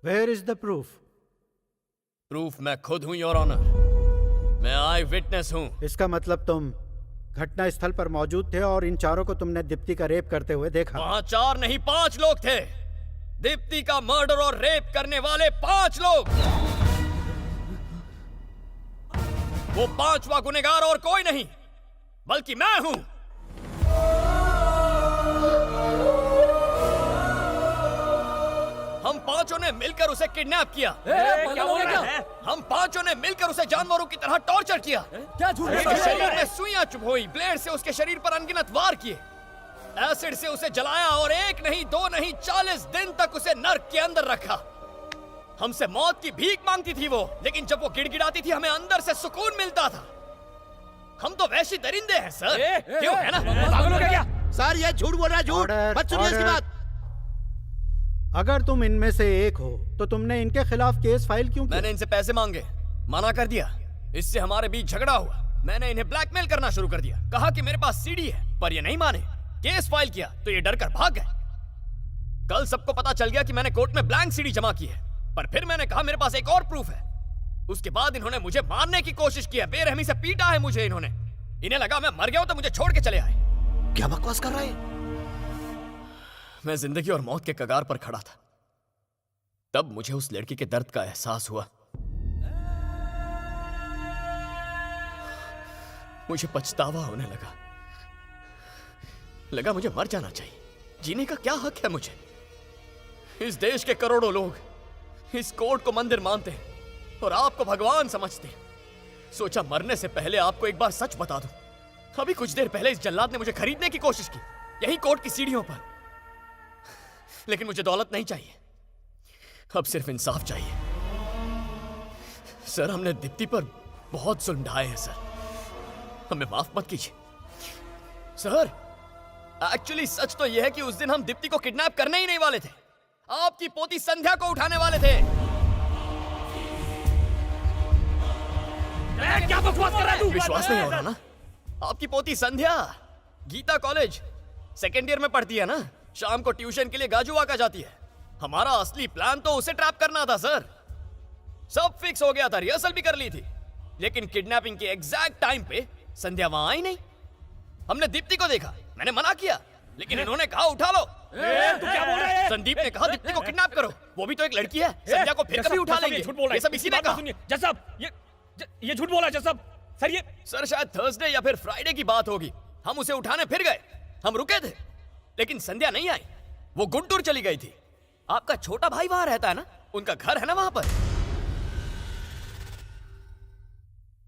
Where is the proof? Proof मैं खुद हूं योर ऑनर। मैं आई विटनेस हूं। इसका मतलब तुम घटना स्थल पर मौजूद थे और इन चारों को तुमने दीप्ति का रेप करते हुए देखा। वहां 4 नहीं 5 लोग थे। दीप्ति का मर्डर और रेप करने वाले 5 लोग। वो 5वां गुनहगार और कोई नहीं बल्कि मैं हूं। हम 5 ने मिलकर उसे किडनैप किया। क्या बोल रहे हैं? हम 5 ने मिलकर उसे जानवरों की तरह टॉर्चर किया। क्या झूठ बोल उसके रहे शरीर हैं? में सुइयां चुभोई, ब्लेड से उसके शरीर पर अनगिनत वार किए, एसिड से उसे जलाया और 1 नहीं 2 नहीं 40 दिन तक उसे नर्क के अंदर रखा। हमसे मौत की भीख मांगती थी वो, लेकिन जब वो गिड़गिड़ाती थी हमें अंदर से सुकून मिलता था। हम तो वैसी दरिंदे हैं सर। क्यों है ना? पागल हो गया क्या? सर ये झूठ बोल रहा है, झूठ ऑर्डर, मत सुनिए इसकी ऑर्डर। बात। अगर तुम इनमें से एक हो तो तुमने इनके खिलाफ केस फाइल क्यों किया? मैंने इनसे पैसे मांगे, मना कर दिया। इससे हमारे बीच झगड़ा हुआ। मैंने इन्हें ब्लैकमेल करना शुरू कर दिया। कहा कि मेरे पास सीडी है, पर ये नहीं माने। केस फाइल किया तो ये डर कर भाग गए। कल सबको पता चल गया कि मैंने कोर्ट में ब्लैंक सीडी जमा की है, पर फिर मैंने कहा मेरे पास एक और प्रूफ है। उसके बाद इन्होंने मुझे मारने की कोशिश की है। बेरहमी से पीटा है मुझे इन्होंने। इन्हें लगा मैं मर गया हूं तो मुझे छोड़ के चले आए। क्या बकवास कर रहा है? मैं जिंदगी और मौत के कगार पर खड़ा था। तब मुझे उस लड़की के दर्द का एहसास हुआ। मुझे पछतावा होने लगा मुझे मर जाना चाहिए। जीने का क्या हक है मुझे? इस देश के करोड़ों लोग इस कोर्ट को मंदिर मानते हैं और आपको भगवान समझते हैं। सोचा मरने से पहले आपको एक बार सच बता दूं। अभी कुछ देर पहले इस जल्लाद ने मुझे खरीदने की कोशिश की, यही कोर्ट की सीढ़ियों पर। लेकिन मुझे दौलत नहीं चाहिए, अब सिर्फ इंसाफ चाहिए। सर हमने दीप्ति पर बहुत जुल्म ढाए हैं सर, हमें माफ मत कीजिए। सर एक्चुअली सच तो यह है कि उस दिन हम दीप्ति को किडनैप करने ही नहीं वाले थे। आपकी पोती संध्या को उठाने वाले थे। क्या बकवास कर रहा है तू? विश्वास नहीं हो रहा ना? आपकी पोती संध्या गीता कॉलेज 2nd ईयर में पढ़ती है ना। शाम को ट्यूशन के लिए गाजुआ का जाती है। हमारा असली प्लान तो उसे ट्रैप करना था सर। सब फिक्स हो गया था, रिहर्सल भी कर ली थी। लेकिन किडनैपिंग के एग्जैक्ट टाइम पे संध्या वहां आई नहीं। हमने दीप्ति को देखा, मैंने मना किया, लेकिन इन्होंने कहा उठा लो। तू क्या बोल रहा है? संदीप ने कहा दीप्ति को किडनैप करो, वो भी तो एक लड़की है। संध्या को फिर कभी उठा लेंगे। झूठ बोल रहा है। ये सब इसी ने कहा। सुनिए जज साहब, ये झूठ बोला जज साहब। सर ये सर शायद थर्सडे या फिर फ्राइडे की बात होगी। हम उसे उठाने फिर गए। हम रुके थे लेकिन संध्या नहीं आई, वो गुंटूर चली गई थी। आपका छोटा भाई वहां रहता है ना, उनका घर है ना वहां पर।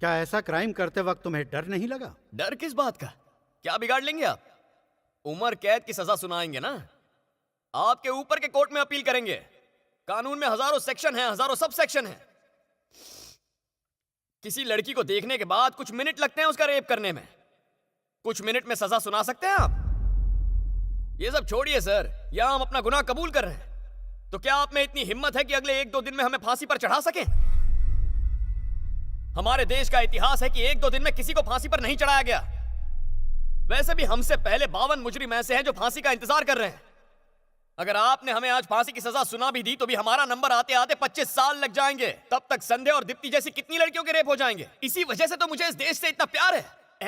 क्या ऐसा क्राइम करते वक्त तुम्हें डर नहीं लगा? डर किस बात का? क्या बिगाड़ लेंगे आप? उम्र कैद की सजा सुनाएंगे ना। आपके ऊपर के कोर्ट में अपील करेंगे। कानून में हजारों सेक्शन हैं, हजारों सब सेक्शन हैं। किसी लड़की को देखने के बाद कुछ मिनट लगते हैं उसका रेप करने में। कुछ मिनट में सजा सुना सकते हैं आप? ये सब छोड़िए सर, यहां हम अपना गुनाह कबूल कर रहे हैं। तो क्या आप में इतनी हिम्मत है कि अगले 1-2 दिन में हमें फांसी पर चढ़ा सकें? हमारे देश का इतिहास है कि 1-2 दिन में किसी को फांसी पर नहीं चढ़ाया गया। वैसे भी हमसे पहले 52 मुजरिम ऐसे हैं जो फांसी का इंतजार कर रहे हैं। अगर आपने हमें आज फांसी की सजा सुना भी दी तो भी हमारा नंबर आते आते 25 साल लग जाएंगे। तब तक संध्या और दीप्ति जैसी कितनी लड़कियों के रेप हो जाएंगे। इसी वजह से तो मुझे इस देश से इतना प्यार है।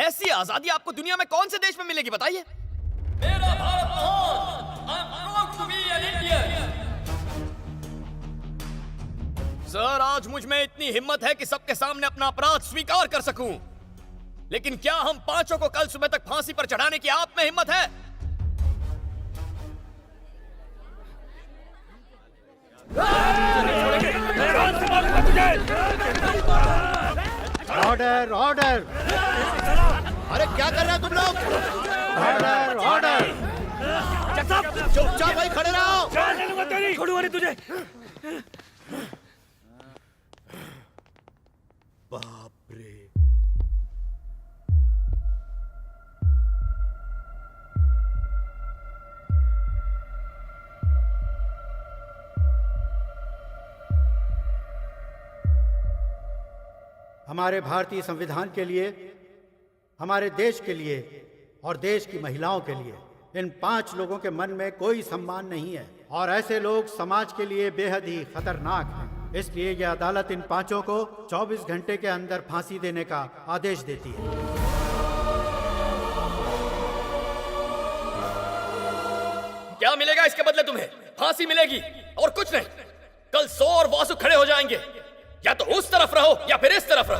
ऐसी आजादी आपको दुनिया में कौन से देश में मिलेगी बताइए? मेरा भारत महान, I am proud to be an Indian. Sir आज मुझ में इतनी हिम्मत है कि सबके सामने अपना अपराध स्वीकार कर सकूं। लेकिन क्या हम 5 को कल सुबह तक फांसी पर चढ़ाने की आप में हिम्मत है? ऑर्डर ऑर्डर अरे क्या कर रहे हो तुम लोग? Order order. जज साहब चुपचाप भाई खड़े रहो। जान ले लूंगा तेरी। छोड़ूंगा नहीं तुझे। बाप रे। हमारे भारतीय संविधान के लिए, हमारे देश के लिए और देश की महिलाओं के लिए इन 5 लोगों के मन में कोई सम्मान नहीं है और ऐसे लोग समाज के लिए बेहद ही खतरनाक हैं। इसलिए यह अदालत इन 5 को 24 घंटे के अंदर फांसी देने का आदेश देती है। क्या मिलेगा इसके बदले तुम्हें? फांसी मिलेगी और कुछ नहीं। कल 100 और वासु खड़े हो जाएंगे। या तो उस तरफ रहो या फिर इस तरफ रहो।